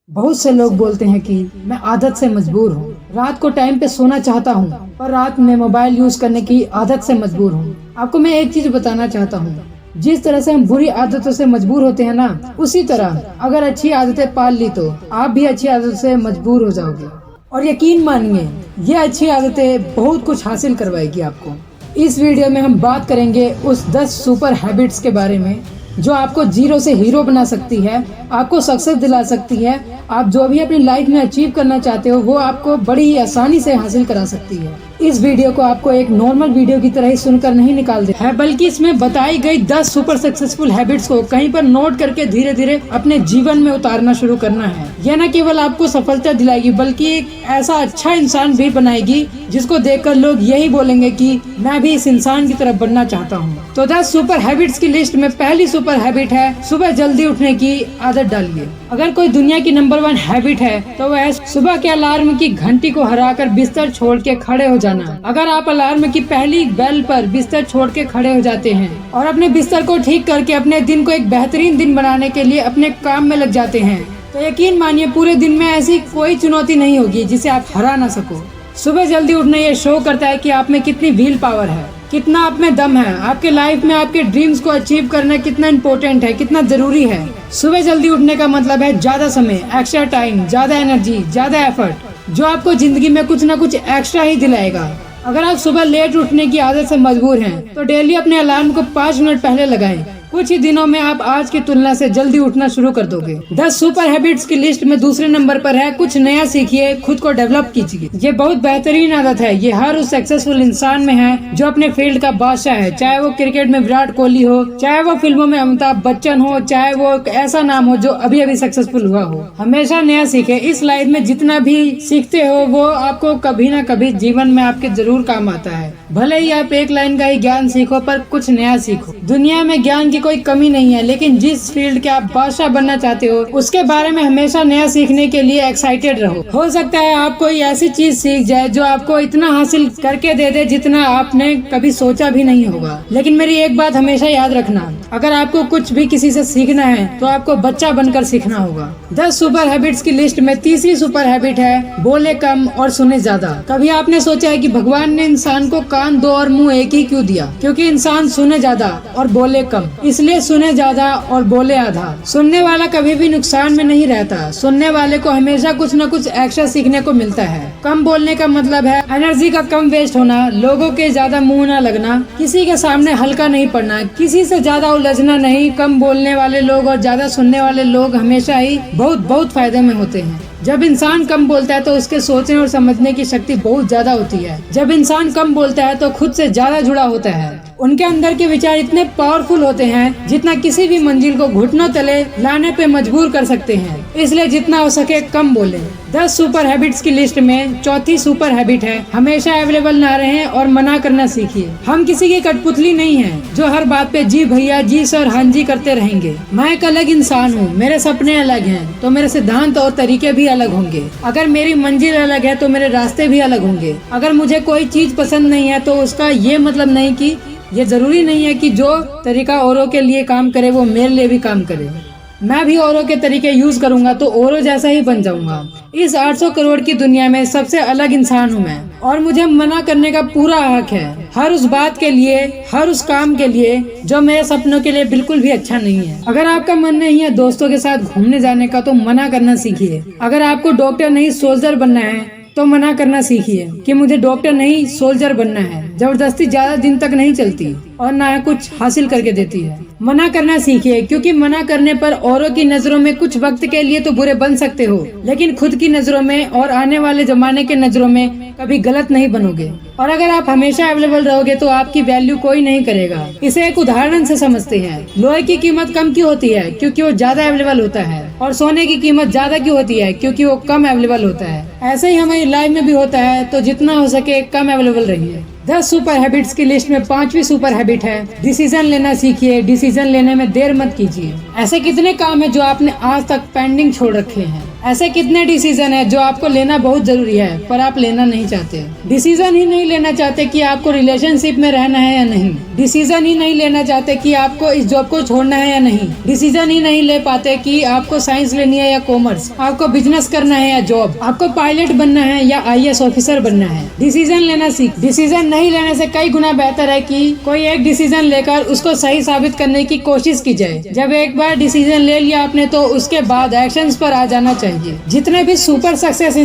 बहुत से लोग बोलते हैं कि मैं आदत से मजबूर हूँ। रात को टाइम पे सोना चाहता हूँ, पर रात में मोबाइल यूज करने की आदत से मजबूर हूँ। आपको मैं एक चीज बताना चाहता हूँ, जिस तरह से हम बुरी आदतों से मजबूर होते हैं ना, उसी तरह अगर अच्छी आदतें पाल ली तो आप भी अच्छी आदत से मजबूर हो जाओगे। और यकीन मानिए, ये अच्छी आदतें बहुत कुछ हासिल करवाएगी आपको। इस वीडियो में हम बात करेंगे उस 10 सुपर हैबिट्स के बारे में जो आपको जीरो से हीरो बना सकती है, आपको सक्सेस दिला सकती है। आप जो भी अपनी लाइफ में अचीव करना चाहते हो वो आपको बड़ी ही आसानी से हासिल करा सकती है। इस वीडियो को आपको एक नॉर्मल वीडियो की तरह ही सुनकर नहीं निकाल देना है, बल्कि इसमें बताई गई 10 सुपर सक्सेसफुल हैबिट्स को कहीं पर नोट करके धीरे धीरे अपने जीवन में उतारना शुरू करना है। यह न केवल आपको सफलता दिलाएगी बल्कि एक ऐसा अच्छा इंसान भी बनाएगी जिसको देखकर लोग यही बोलेंगे कि मैं भी इस इंसान की तरफ बनना चाहता हूँ। तो 10 सुपर हैबिट्स की लिस्ट में पहली सुपर हैबिट है सुबह जल्दी उठने की आदत डालिए। अगर कोई दुनिया की नंबर 1 हैबिट है तो वह सुबह के अलार्म की घंटी को हराकर बिस्तर छोड़ के खड़े हो जाना। अगर आप अलार्म की पहली बेल पर बिस्तर छोड़ के खड़े हो जाते हैं और अपने बिस्तर को ठीक करके अपने दिन को एक बेहतरीन दिन बनाने के लिए अपने काम में लग जाते हैं, तो यकीन मानिए पूरे दिन में ऐसी कोई चुनौती नहीं होगी जिसे आप हरा ना सको। सुबह जल्दी उठना ये शो करता है कि आप में कितनी व्हील पावर है, कितना आप में दम है। आपके लाइफ में आपके ड्रीम्स को अचीव करना कितना इम्पोर्टेंट है, कितना जरूरी है। सुबह जल्दी उठने का मतलब है ज्यादा समय, एक्स्ट्रा टाइम, ज्यादा एनर्जी, ज्यादा एफर्ट, जो आपको जिंदगी में कुछ न कुछ एक्स्ट्रा ही दिलाएगा। अगर आप सुबह लेट उठने की आदत से मजबूर हैं, तो डेली अपने अलार्म को 5 मिनट पहले लगाएं। कुछ ही दिनों में आप आज की तुलना से जल्दी उठना शुरू कर दोगे। 10 सुपर हैबिट्स की लिस्ट में दूसरे नंबर पर है कुछ नया सीखिए, खुद को डेवलप कीजिए। ये बहुत बेहतरीन आदत है। ये हर उस सक्सेसफुल इंसान में है जो अपने फील्ड का बादशाह है, चाहे वो क्रिकेट में विराट कोहली हो, चाहे वो फिल्मों में अमिताभ बच्चन हो, चाहे वो ऐसा नाम हो जो अभी अभी सक्सेसफुल हुआ हो। हमेशा नया सीखे। इस लाइफ में जितना भी सीखते हो वो आपको कभी न कभी जीवन में आपके जरूर काम आता है। भले ही आप एक लाइन का ही ज्ञान सीखो, पर कुछ नया सीखो। दुनिया में ज्ञान की कोई कमी नहीं है, लेकिन जिस फील्ड के आप बादशाह बनना चाहते हो उसके बारे में हमेशा नया सीखने के लिए एक्साइटेड रहो। हो सकता है आप कोई ऐसी चीज सीख जाए जो आपको इतना हासिल करके दे दे जितना आपने कभी सोचा भी नहीं होगा। लेकिन मेरी एक बात हमेशा याद रखना, अगर आपको कुछ भी किसी से सीखना है तो आपको बच्चा बनकर सीखना होगा। 10 सुपर हैबिट्स की लिस्ट में तीसरी सुपर हैबिट है बोले कम और सुने ज्यादा। कभी आपने सोचा है कि भगवान ने इंसान को कान 2 और मुंह 1 ही क्यों दिया? क्योंकि इंसान सुने ज्यादा और बोले कम, इसलिए सुने ज्यादा और बोले आधा। सुनने वाला कभी भी नुकसान में नहीं रहता। सुनने वाले को हमेशा कुछ न कुछ एक्स्ट्रा सीखने को मिलता है। कम बोलने का मतलब है एनर्जी का कम वेस्ट होना, लोगों के ज्यादा मुंह न लगना, किसी के सामने हल्का नहीं पड़ना, किसी से ज्यादा उलझना नहीं। कम बोलने वाले लोग और ज्यादा सुनने वाले लोग हमेशा ही बहुत फायदे में होते हैं। जब इंसान कम बोलता है तो उसके सोचने और समझने की शक्ति बहुत ज्यादा होती है। जब इंसान कम बोलता है तो खुद से ज्यादा जुड़ा होता है। उनके अंदर के विचार इतने पावरफुल होते हैं जितना किसी भी मंजिल को घुटनों तले लाने पे मजबूर कर सकते हैं। इसलिए जितना हो सके कम बोलें। 10 सुपर हैबिट्स की लिस्ट में चौथी सुपर हैबिट है हमेशा अवेलेबल ना रहें और मना करना सीखिए। हम किसी की कठपुतली नहीं है जो हर बात पे जी भैया, जी सर, हाँ जी करते रहेंगे। मैं एक अलग इंसान हूँ, मेरे सपने अलग हैं तो मेरे सिद्धांत और तरीके भी अलग होंगे। अगर मेरी मंजिल अलग है तो मेरे रास्ते भी अलग होंगे। अगर मुझे कोई चीज पसंद नहीं है तो उसका ये मतलब नहीं कि ये जरूरी नहीं है कि जो तरीका औरों के लिए काम करे वो मेरे लिए भी काम करे। मैं भी औरों के तरीके यूज करूंगा तो औरों जैसा ही बन जाऊंगा। इस 800 करोड़ की दुनिया में सबसे अलग इंसान हूँ मैं, और मुझे मना करने का पूरा हक है। हर उस बात के लिए, हर उस काम के लिए जो मेरे सपनों के लिए बिल्कुल भी अच्छा नहीं है। अगर आपका मन नहीं है दोस्तों के साथ घूमने जाने का तो मना करना सीखिए। अगर आपको डॉक्टर नहीं सोल्जर बनना है तो मना करना सीखिए कि मुझे डॉक्टर नहीं सोल्जर बनना है। जबरदस्ती ज्यादा दिन तक नहीं चलती और ना कुछ हासिल करके देती है। मना करना सीखिए, क्योंकि मना करने पर औरों की नजरों में कुछ वक्त के लिए तो बुरे बन सकते हो, लेकिन खुद की नजरों में और आने वाले जमाने के नजरों में कभी गलत नहीं बनोगे। और अगर आप हमेशा अवेलेबल रहोगे तो आपकी वैल्यू कोई नहीं करेगा। इसे एक उदाहरण से समझते हैं। लोहे की कीमत कम क्यों होती है? क्योंकि वो ज्यादा अवेलेबल होता है। और सोने की कीमत ज्यादा क्यों होती है? क्योंकि वो कम अवेलेबल होता है। ऐसे ही हमारी लाइफ में भी होता है, तो जितना हो सके कम अवेलेबल रहिए। 10 सुपर हैबिट्स की लिस्ट में 5वीं सुपर हैबिट है डिसीजन लेना सीखिए। डिसीजन लेने में देर मत कीजिए। ऐसे कितने काम है जो आपने आज तक पेंडिंग छोड़ रखे हैं? ऐसे कितने डिसीजन है जो आपको लेना बहुत जरूरी है पर आप लेना नहीं चाहते। डिसीजन ही नहीं लेना चाहते कि आपको रिलेशनशिप में रहना है या नहीं। डिसीजन ही नहीं लेना चाहते कि आपको इस जॉब को छोड़ना है या नहीं। डिसीजन ही नहीं ले पाते कि आपको साइंस लेनी है या कॉमर्स, आपको बिजनेस करना है या जॉब, आपको पायलट बनना है या IAS ऑफिसर बनना है। डिसीजन लेना सीख। डिसीजन नहीं लेने से कई गुना बेहतर है कि कोई एक डिसीजन लेकर उसको सही साबित करने की कोशिश की जाए। जब एक बार डिसीजन ले लिया आपने तो उसके बाद एक्शंस पर आ जाना चाहिए। जितने भी सुपर सक्सेस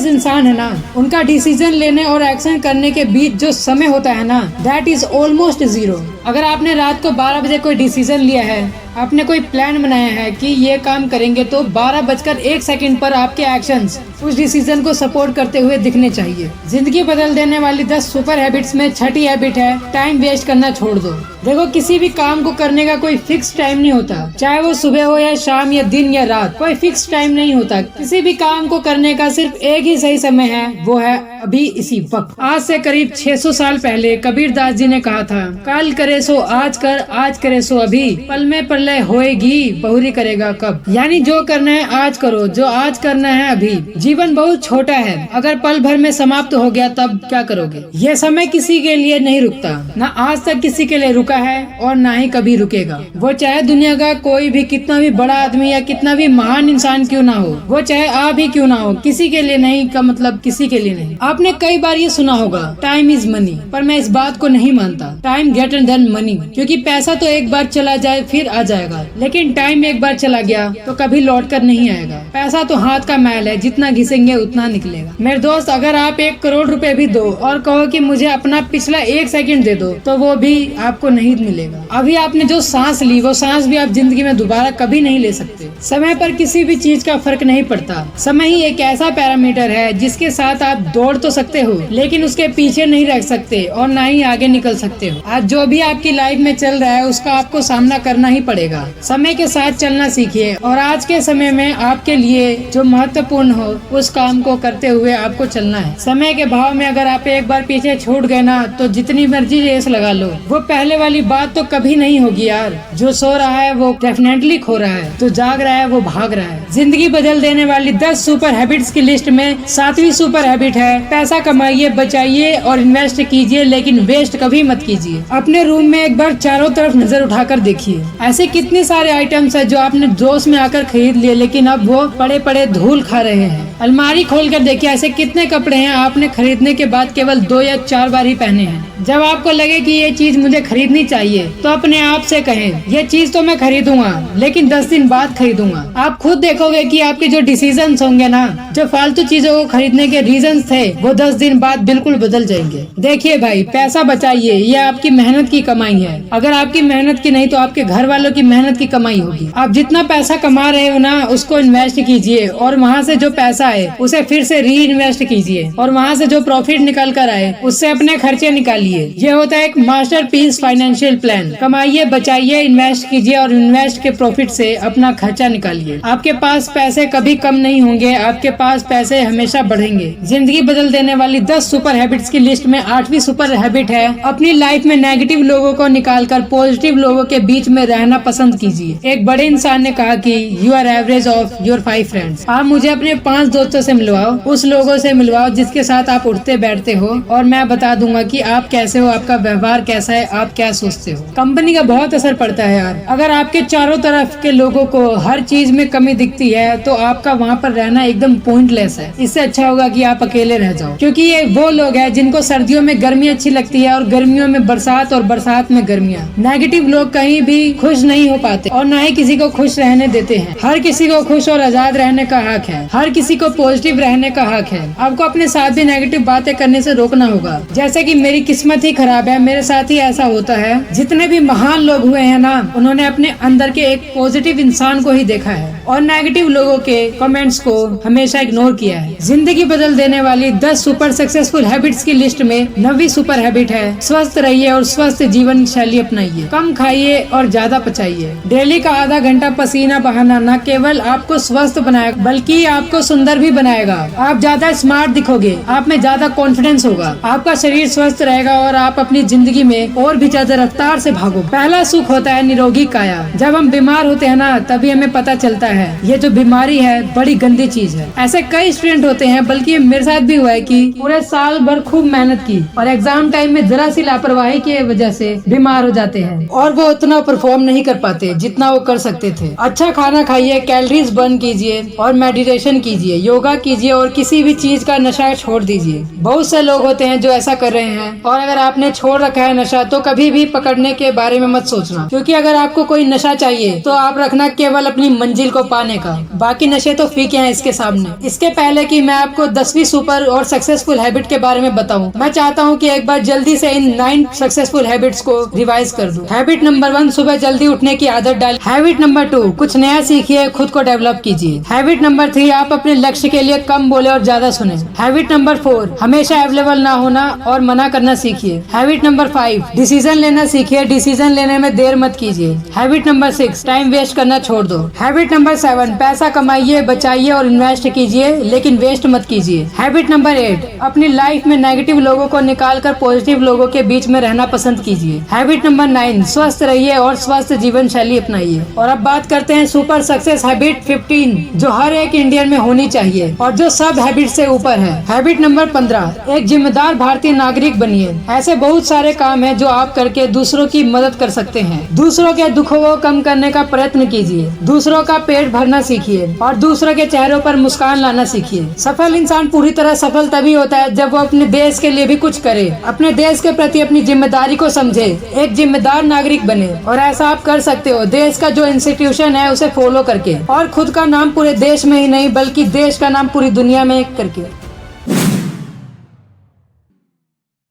इंसान है ना, उनका डिसीजन लेने और एक्शन करने के बीच जो समय होता है ना, दैट इज ऑलमोस्ट 0। अगर आपने रात को 12 बजे कोई डिसीजन लिया है, आपने कोई प्लान बनाया है कि ये काम करेंगे, तो 12:01 पर आपके एक्शंस उस डिसीजन को सपोर्ट करते हुए दिखने चाहिए। जिंदगी बदल देने वाली 10 सुपर हैबिट्स में छठी हैबिट है टाइम वेस्ट करना छोड़ दो। देखो, किसी भी काम को करने का कोई फिक्स टाइम नहीं होता, चाहे वो सुबह हो या शाम या दिन या रात, कोई फिक्स टाइम नहीं होता। किसी भी काम को करने का सिर्फ एक ही सही समय है, वो है अभी, इसी वक्त। आज से करीब 600 साल पहले कबीर दास जी ने कहा था, कल करे सो आज कर, आज करे सो अभी, पल में प्रलय होएगी, बहुरी करेगा कब। यानी जो करना है आज करो, जो आज करना है अभी। जीवन बहुत छोटा है, अगर पल भर में समाप्त हो गया तब क्या करोगे। ये समय किसी के लिए नहीं रुकता, न आज तक किसी के लिए रुका है और ना ही कभी रुकेगा। वो चाहे दुनिया का कोई भी कितना भी बड़ा आदमी या कितना भी महान इंसान क्यों ना हो, वो चाहे आप ही क्यों ना हो, किसी के लिए नहीं का मतलब किसी के लिए नहीं। आपने कई बार ये सुना होगा, टाइम इज मनी, पर मैं इस बात को नहीं मानता। टाइम ग्रेटर देन मनी, क्योंकि पैसा तो एक बार चला जाए फिर आ जाएगा, लेकिन टाइम एक बार चला गया तो कभी लौट कर नहीं आएगा। पैसा तो हाथ का मैल है, जितना घिसेंगे उतना निकलेगा। मेरे दोस्त, अगर आप 1 करोड़ रुपए भी दो और कहो कि मुझे अपना पिछला 1 सेकंड दे दो, तो वो भी आपको नहीं मिलेगा। अभी आपने जो सांस ली, वो सांस भी आप जिंदगी में दोबारा कभी नहीं ले सकते। समय पर किसी भी चीज का फर्क नहीं पड़ता। समय ही एक ऐसा पैरामीटर है जिसके साथ आप दौड़ तो सकते हो, लेकिन उसके पीछे नहीं रह सकते और ना ही आगे निकल सकते हो। आज जो भी आपकी लाइफ में चल रहा है, उसका आपको सामना करना ही पड़ेगा। समय के साथ चलना सीखिए और आज के समय में आपके लिए जो महत्वपूर्ण हो, उस काम को करते हुए आपको चलना है। समय के भाव में अगर आप एक बार पीछे छूट गए ना, तो जितनी मर्जी रेस लगा लो, वो पहले वाली बात तो कभी नहीं होगी यार। जो सो रहा है वो डेफिनेटली खो रहा है, जो जाग रहा है वो भाग रहा है। जिंदगी बदल देने वाली 10 सुपर हैबिट्स की लिस्ट में 7वीं सुपर हैबिट है, पैसा कमाइए, बचाइए और इन्वेस्ट कीजिए, लेकिन वेस्ट कभी मत कीजिए। अपने रूम में एक बार चारों तरफ नजर उठाकर देखिए, ऐसे कितने सारे आइटम्स है जो आपने जोश में आकर खरीद लिए, लेकिन अब वो पड़े पड़े धूल खा रहे हैं। अलमारी खोलकर देखिए, ऐसे कितने कपड़े हैं आपने खरीदने के बाद केवल 2 या 4 बार ही पहने हैं। जब आपको लगे कि ये चीज मुझे खरीदनी चाहिए, तो अपने आप से कहें, ये चीज तो मैं खरीदूंगा, लेकिन 10 दिन बाद खरीदूंगा। आप खुद देखोगे कि आपके जो डिसीजंस होंगे ना, जो फालतू चीजों को खरीदने के रीजंस थे, वो 10 दिन बाद बिल्कुल बदल जाएंगे। देखिए भाई, पैसा बचाइए, ये आपकी मेहनत की कमाई है। अगर आपकी मेहनत की नहीं तो आपके घर वालों की मेहनत की कमाई होगी। आप जितना पैसा कमा रहे हो ना, उसको इन्वेस्ट कीजिए और वहाँ से जो पैसा है उसे फिर से री इन्वेस्ट कीजिए और वहाँ से जो प्रॉफिट निकल कर आए उससे अपने खर्चे निकालिए। ये होता है एक मास्टरपीस फाइनेंशियल प्लान। कमाइए, बचाइए, इन्वेस्ट कीजिए और इन्वेस्ट के प्रॉफिट से अपना खर्चा निकालिए। आपके पास पैसे कभी कम नहीं होंगे, आपके पास पैसे हमेशा बढ़ेंगे। जिंदगी बदल देने वाली 10 सुपर हैबिट्स की लिस्ट में 8वीं सुपर हैबिट है, अपनी लाइफ में नेगेटिव लोगों को निकालकर पॉजिटिव लोगों के बीच में रहना पसंद कीजिए। एक बड़े इंसान ने कहा कि you are average of your 5 friends. आप मुझे अपने 5 दोस्तों से मिलवाओ, उस लोगों से मिलवाओ जिसके साथ आप उठते बैठते हो, और मैं बता दूंगा कि आप कैसे हो, आपका व्यवहार कैसा है, आप क्या सोचते हो। कंपनी का बहुत असर पड़ता है यार। अगर आपके चारों तरफ के लोगों को हर चीज में कमी दिखती है, तो आपका वहाँ पर रहना एकदम पॉइंटलेस है। इससे अच्छा होगा कि आप अकेले रह जाओ, क्योंकि ये वो लोग हैं जिनको सर्दियों में गर्मी अच्छी लगती है और गर्मियों में बरसात और बरसात में गर्मियाँ। नेगेटिव लोग कहीं भी खुश नहीं हो पाते और न ही किसी को खुश रहने देते हैं। हर किसी को खुश और आजाद रहने का हक है, हर किसी को पॉजिटिव रहने का हक है। आपको अपने साथ भी नेगेटिव बातें करने से रोकना होगा। जैसे कि मेरी किस्मत ही खराब है, मेरे साथ ही ऐसा होता है। जितने भी महान लोग हुए हैं ना, उन्होंने अपने अंदर के एक पॉजिटिव इंसान को ही देखा है और नेगेटिव लोगों के कमेंट्स को हमेशा इग्नोर किया है। जिंदगी बदल देने वाली 10 सुपर सक्सेसफुल हैबिट्स की लिस्ट में 9वीं सुपर हैबिट है, स्वस्थ रहिए और स्वस्थ जीवन शैली अपनाइए। कम खाइए और ज्यादा पचाइए। चाहिए। डेली का आधा घंटा पसीना बहाना न केवल आपको स्वस्थ बनाएगा बल्कि आपको सुंदर भी बनाएगा। आप ज्यादा स्मार्ट दिखोगे, आप में ज्यादा कॉन्फिडेंस होगा, आपका शरीर स्वस्थ रहेगा और आप अपनी जिंदगी में और भी ज्यादा रफ्तार से भागो। पहला सुख होता है निरोगी काया। जब हम बीमार होते हैं ना, तभी हमें पता चलता है ये जो बीमारी है बड़ी गंदी चीज है। ऐसे कई स्टूडेंट होते हैं, बल्कि मेरे साथ भी हुआ है कि पूरे साल भर खूब मेहनत की और एग्जाम टाइम में जरा सी लापरवाही की वजह से बीमार हो जाते हैं और वो उतना परफॉर्म नहीं कर पाते जितना वो कर सकते थे। अच्छा खाना खाइए, कैलोरीज बर्न कीजिए और मेडिटेशन कीजिए, योगा कीजिए और किसी भी चीज का नशा छोड़ दीजिए। बहुत से लोग होते हैं जो ऐसा कर रहे हैं, और अगर आपने छोड़ रखा है नशा तो कभी भी पकड़ने के बारे में मत सोचना, क्योंकि अगर आपको कोई नशा चाहिए तो आप रखना केवल अपनी मंजिल को पाने का, बाकी नशे तो फीके हैं इसके सामने। इसके पहले कि मैं आपको 10वीं सुपर और सक्सेसफुल हैबिट के बारे में बताऊं, मैं चाहता हूं कि एक बार जल्दी से इन 9 सक्सेसफुल हैबिट्स को रिवाइज कर दूं। हैबिट नंबर 1, सुबह जल्दी उठने की आदत डाल। हैबिट नंबर 2, कुछ नया सीखिए, खुद को डेवलप कीजिए। हैबिट नंबर 3, आप अपने लक्ष्य के लिए कम बोले और ज्यादा सुने। हैबिट नंबर 4, हमेशा अवेलेबल ना होना और मना करना सीखिए। हैबिट नंबर 5, डिसीजन लेना सीखिए, डिसीजन लेने में देर मत कीजिए। हैबिट नंबर 6, टाइम वेस्ट करना छोड़ दो। हैबिट नंबर 7, पैसा कमाइए, बचाइए और इन्वेस्ट कीजिए, लेकिन वेस्ट मत कीजिए। हैबिट नंबर 8, अपनी लाइफ में नेगेटिव लोगों को निकालकर पॉजिटिव लोगों के बीच में रहना पसंद कीजिए। हैबिट नंबर 9, स्वस्थ रहिए और स्वस्थ जीवन शैली अपनाइए। और अब बात करते हैं सुपर सक्सेस हैबिट 15, जो हर एक इंडियन में होनी चाहिए और जो सब हैबिट से ऊपर है। हैबिट नंबर 15, एक जिम्मेदार भारतीय नागरिक बनिए। ऐसे बहुत सारे काम हैं जो आप करके दूसरों की मदद कर सकते हैं। दूसरों के दुखों को कम करने का प्रयत्न कीजिए, दूसरों का पेट भरना सीखिए और दूसरों के चेहरों पर मुस्कान लाना सीखिए। सफल इंसान पूरी तरह सफल तभी होता है जब वो अपने देश के लिए भी कुछ करे, अपने देश के प्रति अपनी जिम्मेदारी को समझे, एक जिम्मेदार नागरिक बने। और ऐसा आप कर सकते हो देश का जो इंस्टीट्यूशन है उसे फॉलो करके, और खुद का नाम पूरे देश में ही नहीं बल्कि देश का नाम पूरी दुनिया में करके।